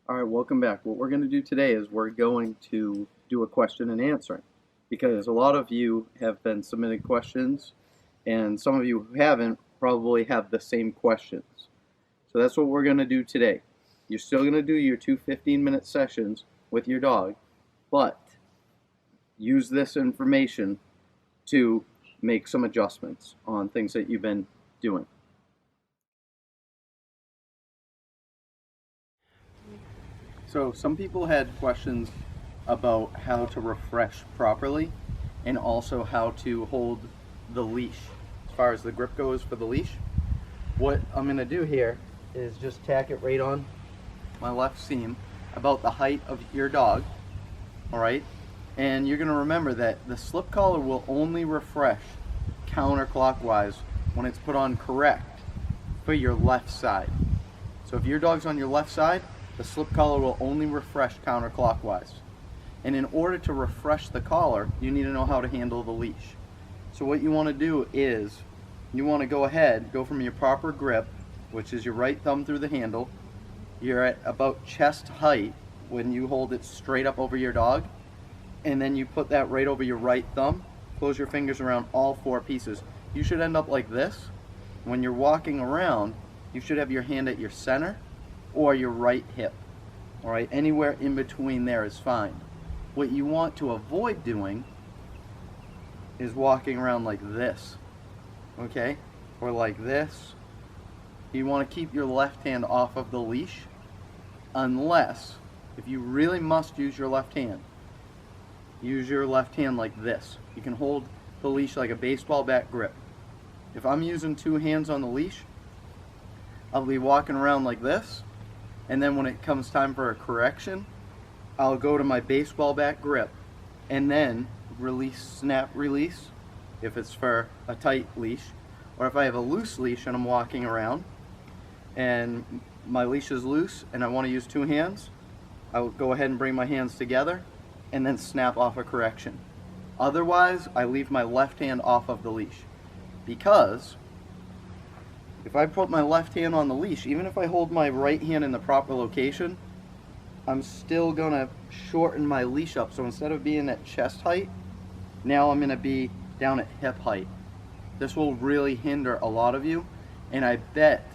All right, welcome back. What we're going to do today is we're going to do a question and answering because a lot of you have been submitting questions and some of you who haven't probably have the same questions. So that's what we're going to do today. You're still going to do your two 15-minute sessions with your dog, but use this information to make some adjustments on things that you've been doing. So some people had questions about how to refresh properly and also how to hold the leash as far as the grip goes for the leash. What I'm going to do here is just tack it right on my left seam about the height of your dog, alright? And you're going to remember that the slip collar will only refresh counterclockwise when it's put on correct for your left side. So if your dog's on your left side, the slip collar will only refresh counterclockwise. And in order to refresh the collar, you need to know how to handle the leash. So what you want to do is, you want to go ahead, go from your proper grip, which is your right thumb through the handle. You're at about chest height when you hold it straight up over your dog. And then you put that right over your right thumb. Close your fingers around all four pieces. You should end up like this. When you're walking around, you should have your hand at your center or your right hip. Alright, anywhere in between there is fine. What you want to avoid doing is walking around like this, okay, or like this. You want to keep your left hand off of the leash, unless if you really must use your left hand, use your left hand like this. You can hold the leash like a baseball bat grip. If I'm using two hands on the leash, I'll be walking around like this, and then when it comes time for a correction, I'll go to my baseball bat grip and then release, snap, release if it's for a tight leash, or if I have a loose leash and I'm walking around and my leash is loose and I want to use two hands, I'll go ahead and bring my hands together and then snap off a correction. Otherwise, I leave my left hand off of the leash, because if I put my left hand on the leash, even if I hold my right hand in the proper location, I'm still gonna shorten my leash up. So instead of being at chest height, now I'm gonna be down at hip height. This will really hinder a lot of you, and I bet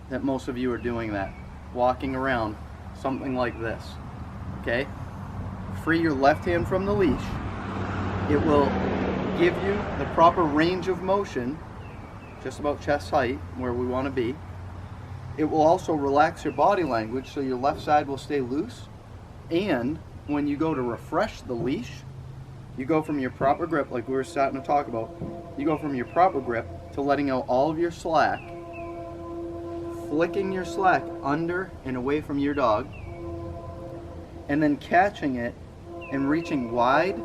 that most of you are doing that, walking around something like this, okay? Free your left hand from the leash. It will give you the proper range of motion, just about chest height, where we want to be. It will also relax your body language, so your left side will stay loose. And when you go to refresh the leash, you go from your proper grip, like we were starting to talk about, you go from your proper grip to letting out all of your slack, flicking your slack under and away from your dog, and then catching it and reaching wide.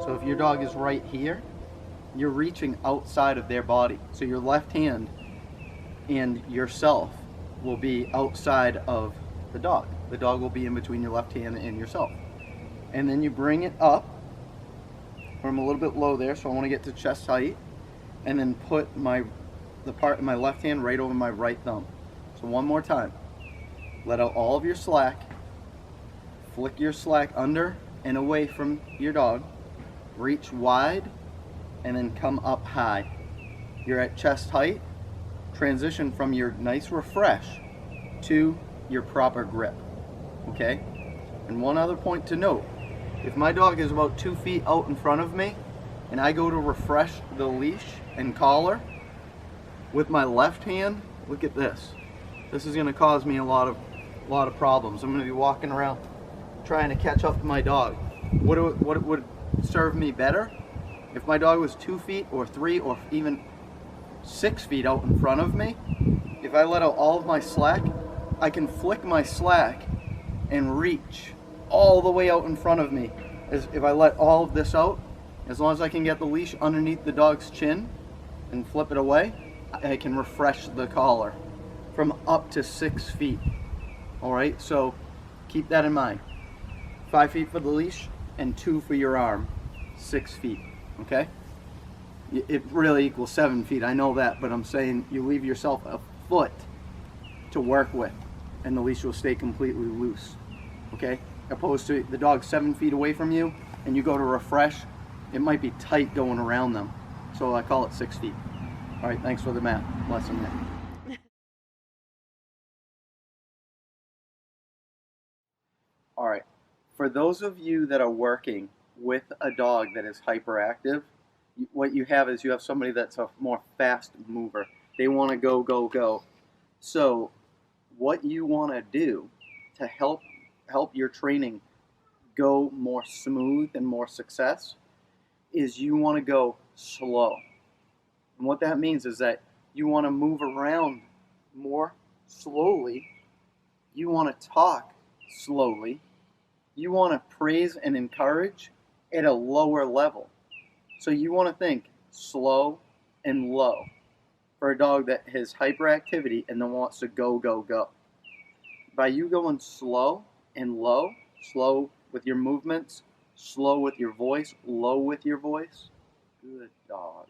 So if your dog is right here, you're reaching outside of their body. So your left hand and yourself will be outside of the dog. The dog will be in between your left hand and yourself. And then you bring it up, or I'm a little bit low there, so I want to get to chest height, and then put the part of my left hand right over my right thumb. So one more time. Let out all of your slack, flick your slack under and away from your dog, reach wide, and then come up high. You're at chest height. Transition from your nice refresh to your proper grip, okay? And one other point to note, if my dog is about 2 feet out in front of me and I go to refresh the leash and collar with my left hand, look at this. This is going to cause me a lot of problems. I'm going to be walking around trying to catch up to my dog. What would serve me better? If my dog was 2 feet or 3 or even 6 feet out in front of me, if I let out all of my slack, I can flick my slack and reach all the way out in front of me. As if I let all of this out, as long as I can get the leash underneath the dog's chin and flip it away, I can refresh the collar from up to 6 feet. Alright, so keep that in mind. 5 feet for the leash and 2 for your arm. 6 feet. Okay? It really equals 7 feet, I know that, but I'm saying you leave yourself a foot to work with and the leash will stay completely loose. okay? Opposed to the dog 7 feet away from you and you go to refresh, it might be tight going around them. So I call it 6 feet. All right, thanks for the math lesson there. All right, for those of you that are working with a dog that is hyperactive, what you have is you have somebody that's a more fast mover. They want to go, go, go. So what you want to do to help your training go more smooth and more success is you want to go slow. And what that means is that you want to move around more slowly. You want to talk slowly. You want to praise and encourage at a lower level. So you want to think slow and low for a dog that has hyperactivity and then wants to go, go, go. By you going slow and low, slow with your movements, slow with your voice, low with your voice, good dog.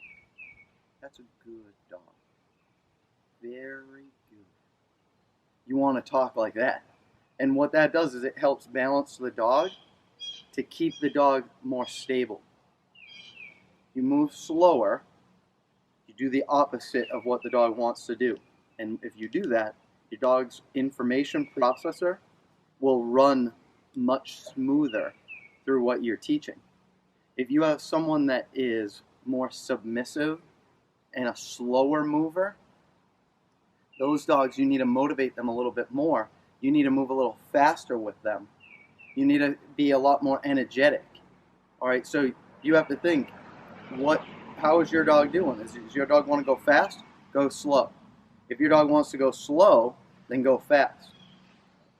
That's a good dog. Very good. You want to talk like that. And what that does is it helps balance the dog to keep the dog more stable. You move slower, you do the opposite of what the dog wants to do. And if you do that, your dog's information processor will run much smoother through what you're teaching. If you have someone that is more submissive and a slower mover, those dogs, you need to motivate them a little bit more. You need to move a little faster with them. You need to be a lot more energetic. All right, so you have to think, how is your dog doing? Does your dog want to go fast? Go slow. If your dog wants to go slow, then go fast.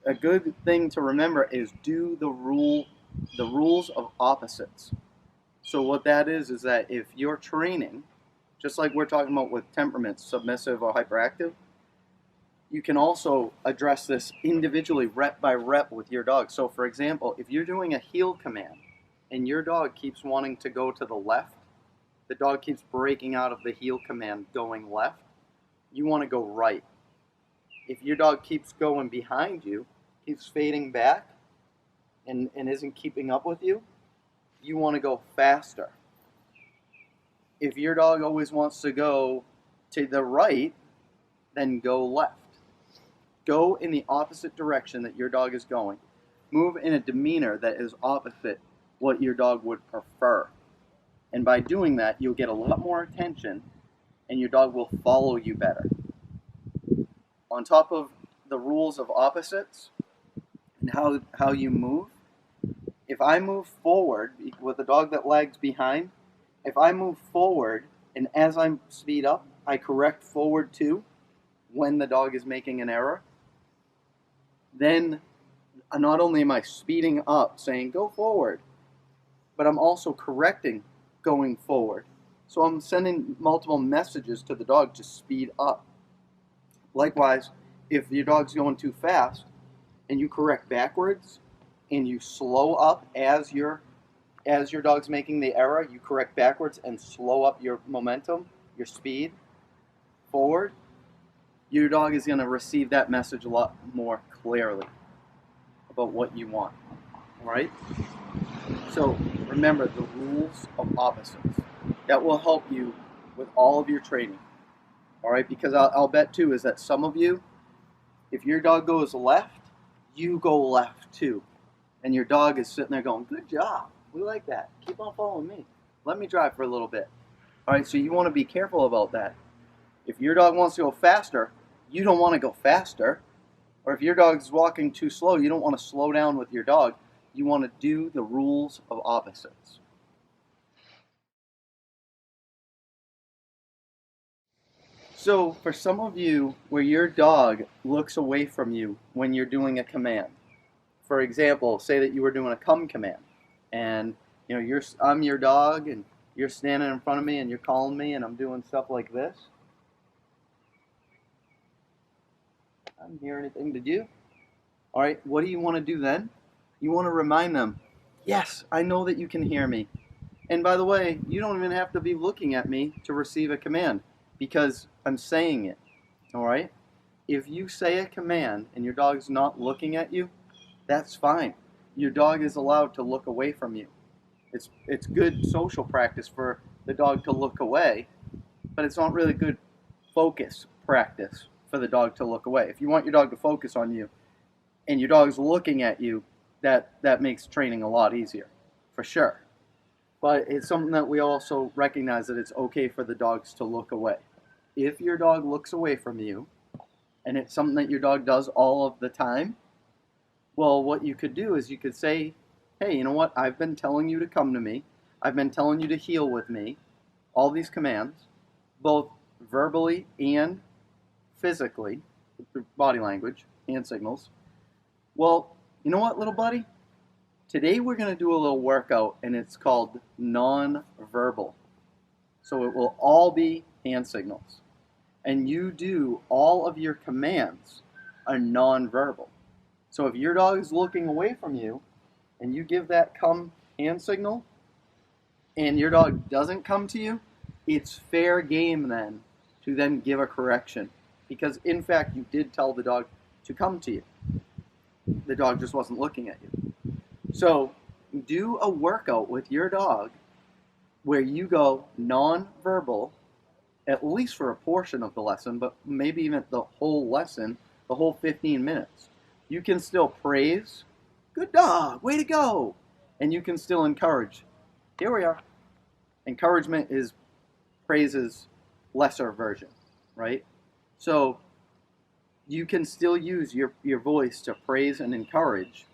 A good thing to remember is do the rules of opposites. So what that is that if you're training, just like we're talking about with temperaments, submissive or hyperactive, you can also address this individually, rep by rep with your dog. So for example, if you're doing a heel command and your dog keeps wanting to go to the left, the dog keeps breaking out of the heel command going left, you want to go right. If your dog keeps going behind you, keeps fading back, and isn't keeping up with you, you want to go faster. If your dog always wants to go to the right, then go left. Go in the opposite direction that your dog is going. Move in a demeanor that is opposite what your dog would prefer. And by doing that, you'll get a lot more attention and your dog will follow you better. On top of the rules of opposites and how you move, if I move forward with a dog that lags behind, if I move forward and as I speed up, I correct forward too when the dog is making an error, then not only am I speeding up, saying go forward, but I'm also correcting going forward. So I'm sending multiple messages to the dog to speed up. Likewise, if your dog's going too fast and you correct backwards and you slow up as your dog's making the error, you correct backwards and slow up your momentum, your speed forward, your dog is going to receive that message a lot more clearly about what you want. All right? So remember the rules of opposites. That will help you with all of your training. All right? Because I'll bet too is that some of you, if your dog goes left, you go left too. And your dog is sitting there going, good job. We like that. Keep on following me. Let me drive for a little bit. All right? So you want to be careful about that. If your dog wants to go faster, you don't want to go faster. Or if your dog's walking too slow, you don't want to slow down with your dog. You want to do the rules of opposites. So for some of you, where your dog looks away from you when you're doing a command, for example, say that you were doing a come command, and I'm your dog, and you're standing in front of me, and you're calling me, and I'm doing stuff like this. I don't hear anything, did you? All right, what do you want to do then? You want to remind them, yes, I know that you can hear me. And by the way, you don't even have to be looking at me to receive a command because I'm saying it. All right? If you say a command and your dog's not looking at you, That's fine. Your dog is allowed to look away from you. It's good social practice for the dog to look away, but it's not really good focus practice for the dog to look away. If you want your dog to focus on you and your dog's looking at you, that makes training a lot easier, for sure. But it's something that we also recognize that it's okay for the dogs to look away. If your dog looks away from you, and it's something that your dog does all of the time, well, what you could do is you could say, hey, you know what? I've been telling you to come to me. I've been telling you to heel with me. All these commands, both verbally and physically, through body language, hand signals. Well, you know what, little buddy? Today we're going to do a little workout, and it's called non-verbal. So it will all be hand signals. And you do all of your commands are non-verbal. So if your dog is looking away from you, and you give that come hand signal, and your dog doesn't come to you, it's fair game then to then give a correction. Because in fact, you did tell the dog to come to you. The dog just wasn't looking at you. So do a workout with your dog where you go non-verbal, at least for a portion of the lesson, but maybe even the whole lesson, the whole 15 minutes. You can still praise, good dog, way to go, and you can still encourage. Here we are. Encouragement is praise's lesser version, right? So you can still use your voice to praise and encourage,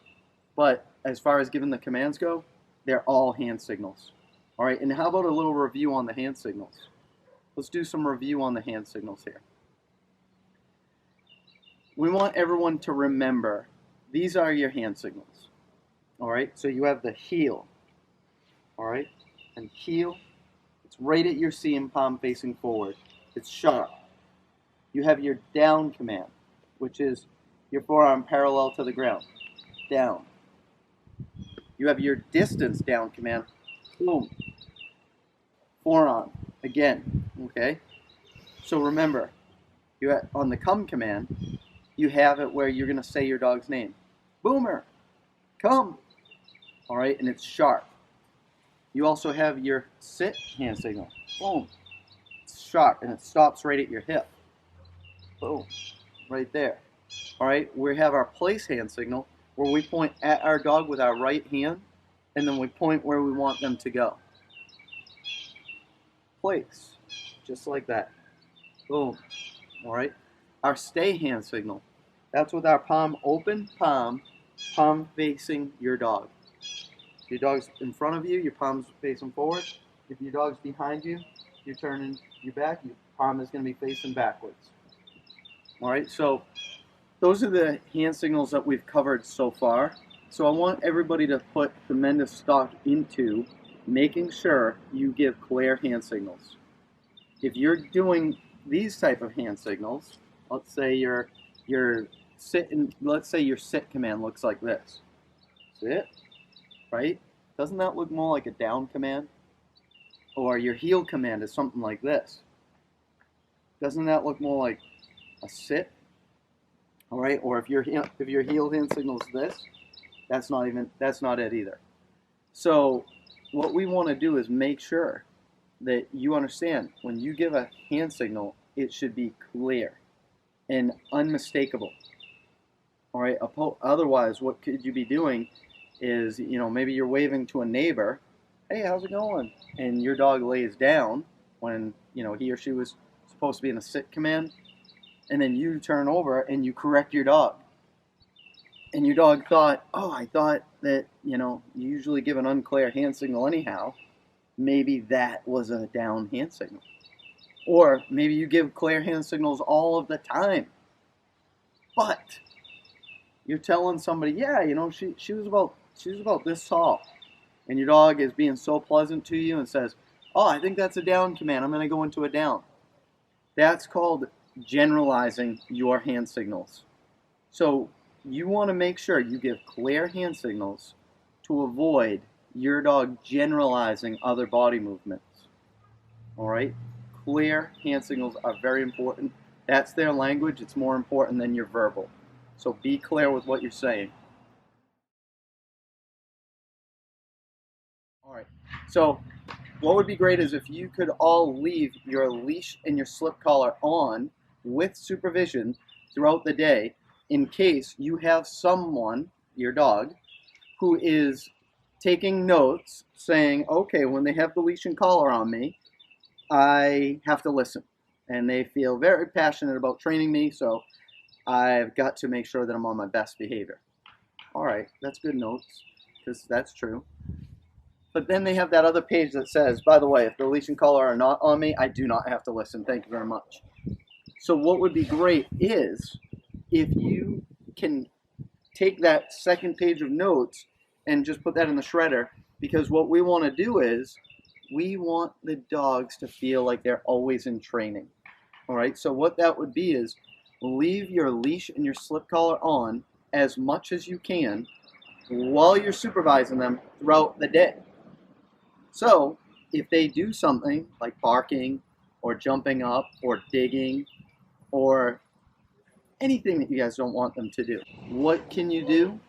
but as far as giving the commands go, they're all hand signals. All right, and how about a little review on the hand signals? Let's do some review on the hand signals here. We want everyone to remember these are your hand signals. All right, so you have the heel. All right, and heel, it's right at your seam, palm facing forward. It's sharp. You have your down command, which is your forearm parallel to the ground. Down. You have your distance down command. Boom. Forearm. Again. Okay? So remember, on the come command, you have it where you're going to say your dog's name. Boomer. Come. All right? And it's sharp. You also have your sit hand signal. Boom. It's sharp and it stops right at your hip. Boom. Right there. All right? We have our place hand signal, where we point at our dog with our right hand, and then we point where we want them to go. Place, just like that. Boom. All right. Our stay hand signal, that's with our palm open, palm facing your dog. If your dog's in front of you, your palm's facing forward. If your dog's behind you, you're turning your back, your palm is going to be facing backwards. All right, so those are the hand signals that we've covered so far. So I want everybody to put tremendous stock into making sure you give clear hand signals. If you're doing these type of hand signals, let's say your sit command looks like this. Sit, right? Doesn't that look more like a down command? Or your heel command is something like this. Doesn't that look more like a sit? All right, or if your heel hand signal is this, that's not it either. So what we want to do is make sure that you understand when you give a hand signal, it should be clear and unmistakable. All right. Otherwise, what could you be doing is, maybe you're waving to a neighbor, hey, how's it going? And your dog lays down when he or she was supposed to be in a sit command. And then you turn over and you correct your dog. And your dog thought, oh, I thought that, you usually give an unclear hand signal anyhow. Maybe that was a down hand signal. Or maybe you give clear hand signals all of the time. But you're telling somebody, yeah, she was about this tall. And your dog is being so pleasant to you and says, oh, I think that's a down command. I'm going to go into a down. That's called generalizing your hand signals. So you want to make sure you give clear hand signals to avoid your dog generalizing other body movements. All right? Clear hand signals are very important. That's their language. It's more important than your verbal. So be clear with what you're saying. All right. So what would be great is if you could all leave your leash and your slip collar on with supervision throughout the day in case you have someone, your dog, who is taking notes saying, okay, when they have the leash and collar on me, I have to listen. And they feel very passionate about training me, so I've got to make sure that I'm on my best behavior. All right, that's good notes, because that's true. But then they have that other page that says, by the way, if the leash and collar are not on me, I do not have to listen. Thank you very much. So what would be great is if you can take that second page of notes and just put that in the shredder, because what we want to do is we want the dogs to feel like they're always in training. All right, so what that would be is leave your leash and your slip collar on as much as you can while you're supervising them throughout the day. So if they do something like barking or jumping up or digging or anything that you guys don't want them to do, what can you do?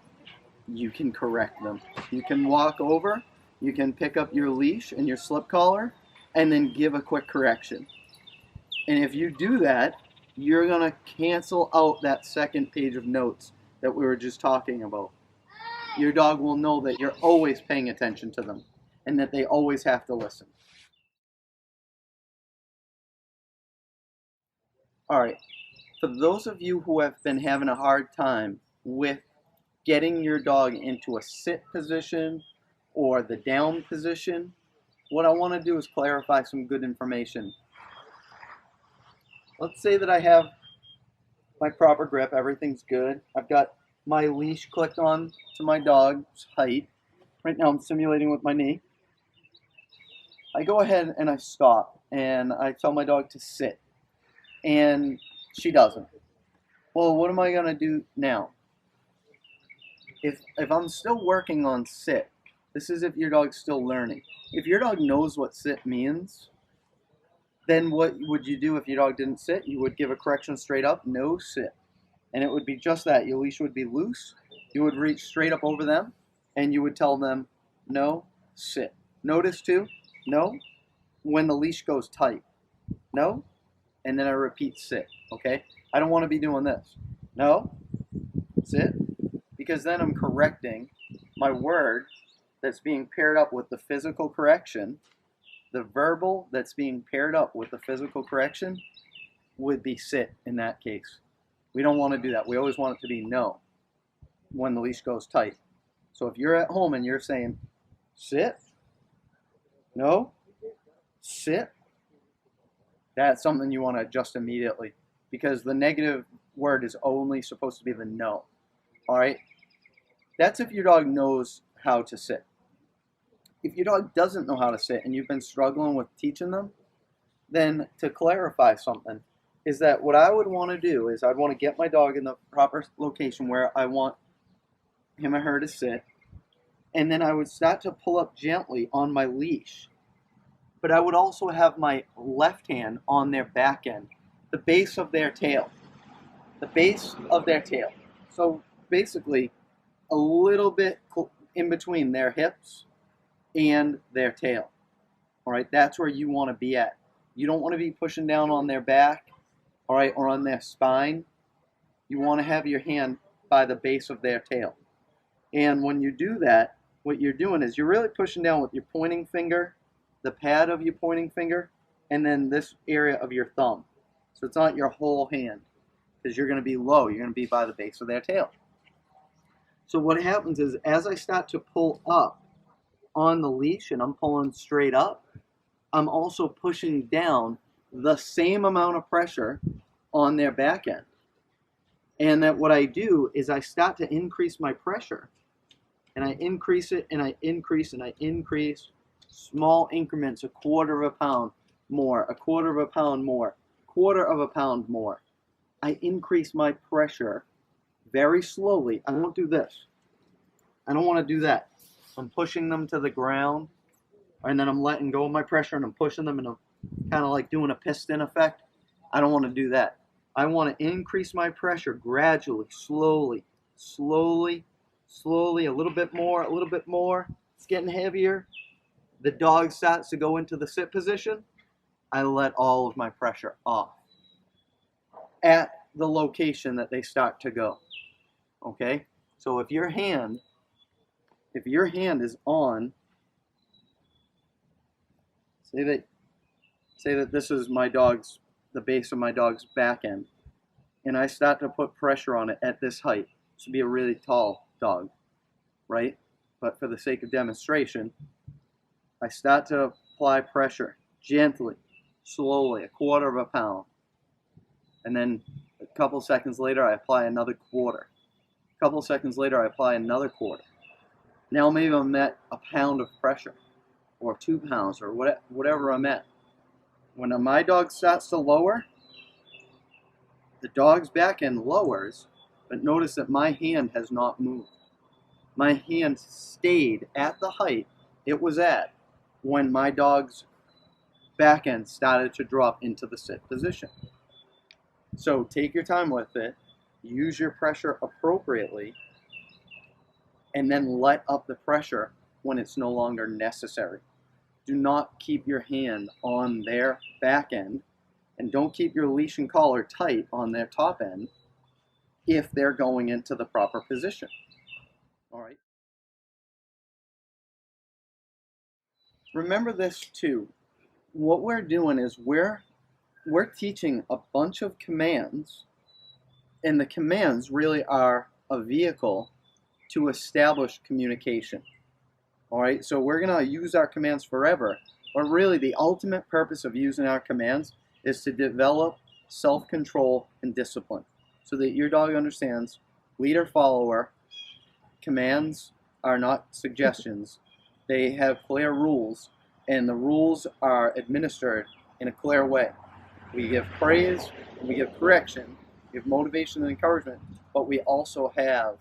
You can correct them. You can walk over, you can pick up your leash and your slip collar, and then give a quick correction. And if you do that, you're going to cancel out that second page of notes that we were just talking about. Your dog will know that you're always paying attention to them and that they always have to listen. All right, for those of you who have been having a hard time with getting your dog into a sit position or the down position, what I want to do is clarify some good information. Let's say that I have my proper grip, everything's good. I've got my leash clicked on to my dog's height. Right now I'm simulating with my knee. I go ahead and I stop and I tell my dog to sit, and she doesn't. Well, what am I going to do now? If I'm still working on sit, this is if your dog's still learning. If your dog knows what sit means, then what would you do if your dog didn't sit? You would give a correction straight up, no sit. And it would be just that. Your leash would be loose. You would reach straight up over them, and you would tell them, no, sit. Notice too, no, when the leash goes tight. No, and then I repeat sit, okay? I don't want to be doing this. No, sit, because then I'm correcting my word that's being paired up with the physical correction. The verbal that's being paired up with the physical correction would be sit in that case. We don't want to do that. We always want it to be no when the leash goes tight. So if you're at home and you're saying sit, no, sit, that's something you want to adjust immediately, because the negative word is only supposed to be the no. All right? That's if your dog knows how to sit. If your dog doesn't know how to sit and you've been struggling with teaching them, then to clarify something is that what I would want to do is I'd want to get my dog in the proper location where I want him or her to sit, and then I would start to pull up gently on my leash. But I would also have my left hand on their back end, the base of their tail. The base of their tail. So basically, a little bit in between their hips and their tail. All right, that's where you want to be at. You don't want to be pushing down on their back, all right, or on their spine. You want to have your hand by the base of their tail. And when you do that, what you're doing is you're really pushing down with your pointing finger, the pad of your pointing finger, and then this area of your thumb. So it's not your whole hand, because you're going to be low. You're going to be by the base of their tail. So what happens is as I start to pull up on the leash and I'm pulling straight up, I'm also pushing down the same amount of pressure on their back end. And that what I do is I start to increase my pressure. And I increase it, and I increase, and I increase. Small increments, a quarter of a pound more, a quarter of a pound more, quarter of a pound more. I increase my pressure very slowly. I won't do this. I don't want to do that. I'm pushing them to the ground, and then I'm letting go of my pressure, and I'm pushing them, and I'm kind of like doing a piston effect. I don't want to do that. I want to increase my pressure gradually, slowly, slowly, slowly, a little bit more, a little bit more. It's getting heavier. the dog starts to go into the sit position, I let all of my pressure off at the location that they start to go. Okay? So if your hand is on, say that this is the base of my dog's back end, and I start to put pressure on it at this height. This would be a really tall dog, right? But for the sake of demonstration, I start to apply pressure gently, slowly, 1/4 pound. And then a couple seconds later, I apply another 1/4. A couple seconds later, I apply another 1/4. Now maybe I'm at a pound of pressure, or 2 pounds, or whatever I'm at. When my dog starts to lower, the dog's back end lowers, but notice that my hand has not moved. My hand stayed at the height it was at when my dog's back end started to drop into the sit position. So take your time with it, use your pressure appropriately, and then let up the pressure when it's no longer necessary. Do not keep your hand on their back end, and don't keep your leash and collar tight on their top end if they're going into the proper position. All right. Remember this too. What we're doing is we're teaching a bunch of commands, and the commands really are a vehicle to establish communication. All right, so we're going to use our commands forever, but really the ultimate purpose of using our commands is to develop self-control and discipline so that your dog understands leader-follower. Commands are not suggestions. They have clear rules, and the rules are administered in a clear way. We give praise, we give correction, we give motivation and encouragement, but we also have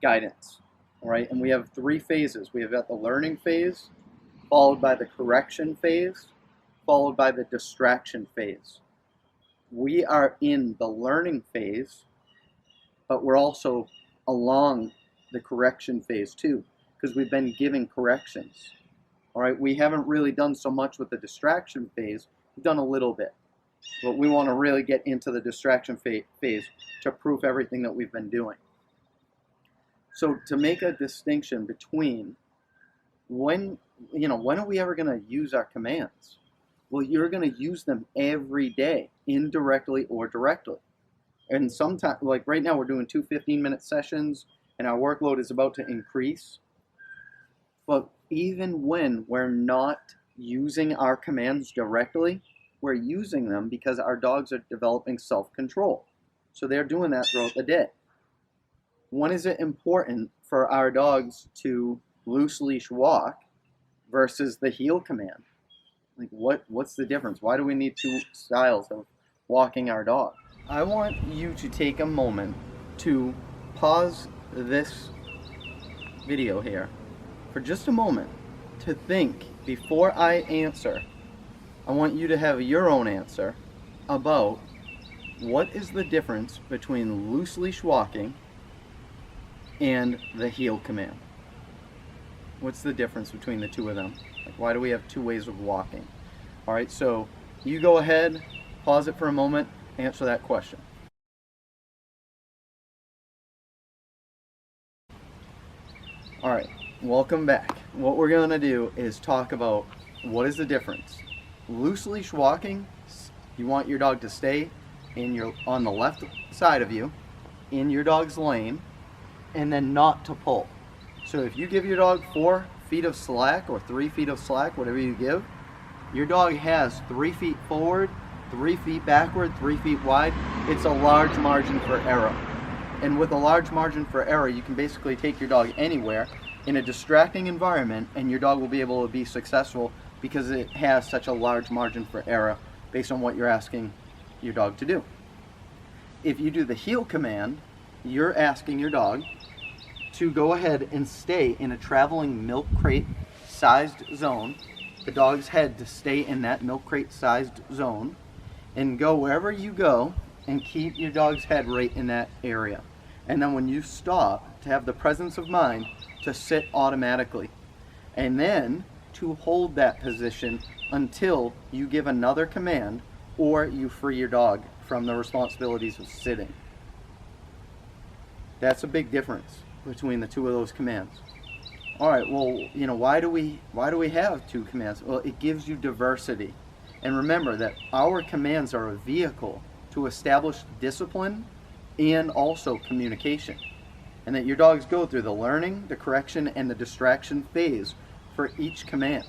guidance. All right, and we have 3 phases. We have the learning phase, followed by the correction phase, followed by the distraction phase. We are in the learning phase, but we're also along the correction phase too, because we've been giving corrections. All right, we haven't really done so much with the distraction phase. We've done a little bit, but we want to really get into the distraction phase to prove everything that we've been doing. So to make a distinction between when are we ever going to use our commands? Well, you're going to use them every day, indirectly or directly. And sometimes, like right now, we're doing 2 15-minute sessions, and our workload is about to increase. But even when we're not using our commands directly, we're using them because our dogs are developing self-control. So they're doing that throughout the day. When is it important for our dogs to loose leash walk versus the heel command? Like what's the difference? Why do we need 2 styles of walking our dog? I want you to take a moment to pause this video here for just a moment to think before I answer. I want you to have your own answer about what is the difference between loose leash walking and the heel command. What's the difference between the 2 of them? Like, why do we have 2 ways of walking? All right, so you go ahead, pause it for a moment, answer that question. All right, welcome back. What we're going to do is talk about what is the difference. Loose leash walking, you want your dog to stay on the left side of you, in your dog's lane, and then not to pull. So if you give your dog 4 feet of slack or 3 feet of slack, whatever you give, your dog has 3 feet forward, 3 feet backward, 3 feet wide. It's a large margin for error. And with a large margin for error, you can basically take your dog anywhere in a distracting environment, and your dog will be able to be successful because it has such a large margin for error based on what you're asking your dog to do. If you do the heel command, you're asking your dog to go ahead and stay in a traveling milk crate sized zone, the dog's head to stay in that milk crate sized zone, and go wherever you go and keep your dog's head right in that area. And then when you stop, to have the presence of mind to sit automatically. And then to hold that position until you give another command or you free your dog from the responsibilities of sitting. That's a big difference between the two of those commands. All right, well, why do we have two commands? Well, it gives you diversity. And remember that our commands are a vehicle to establish discipline and also communication. And that your dogs go through the learning, the correction, and the distraction phase for each command.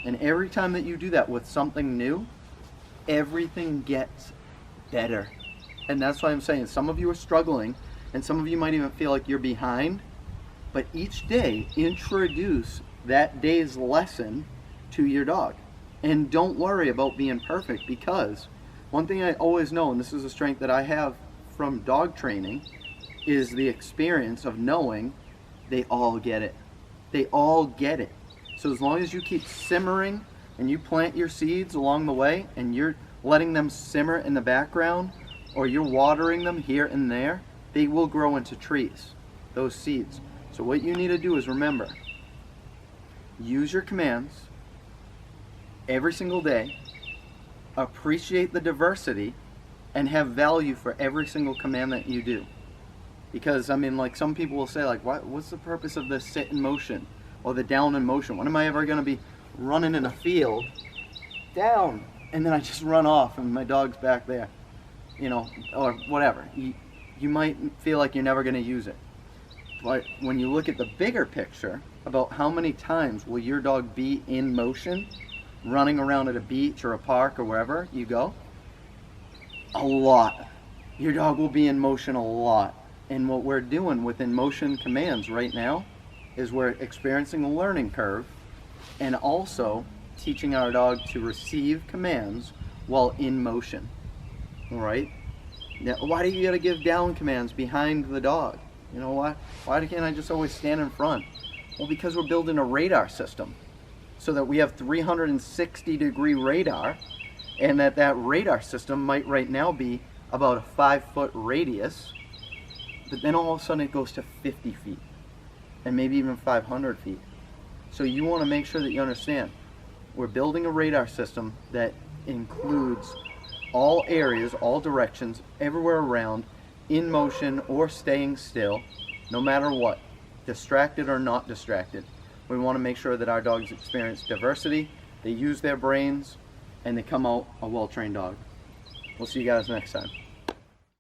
And every time that you do that with something new, everything gets better. And that's why I'm saying some of you are struggling, and some of you might even feel like you're behind. But each day, introduce that day's lesson to your dog. And don't worry about being perfect, because one thing I always know, and this is a strength that I have from dog training, is the experience of knowing they all get it. They all get it. So as long as you keep simmering and you plant your seeds along the way and you're letting them simmer in the background, or you're watering them here and there, they will grow into trees, those seeds. So what you need to do is remember, use your commands every single day, appreciate the diversity, and have value for every single command that you do. Because, like some people will say, like, what's the purpose of the sit in motion or the down in motion? When am I ever going to be running in a field down and then I just run off and my dog's back there, or whatever. You might feel like you're never going to use it. But when you look at the bigger picture about how many times will your dog be in motion, running around at a beach or a park or wherever you go, a lot. Your dog will be in motion a lot. And what we're doing with in motion commands right now is we're experiencing a learning curve and also teaching our dog to receive commands while in motion. All right? Now, why do you got to give down commands behind the dog? You know what? Why can't I just always stand in front? Well, because we're building a radar system so that we have 360-degree radar, and that radar system might right now be about a 5-foot radius, but then all of a sudden it goes to 50 feet and maybe even 500 feet. So you want to make sure that you understand we're building a radar system that includes all areas, all directions, everywhere around, in motion or staying still, no matter what, distracted or not distracted. We want to make sure that our dogs experience diversity, they use their brains, and they come out a well-trained dog. We'll see you guys next time.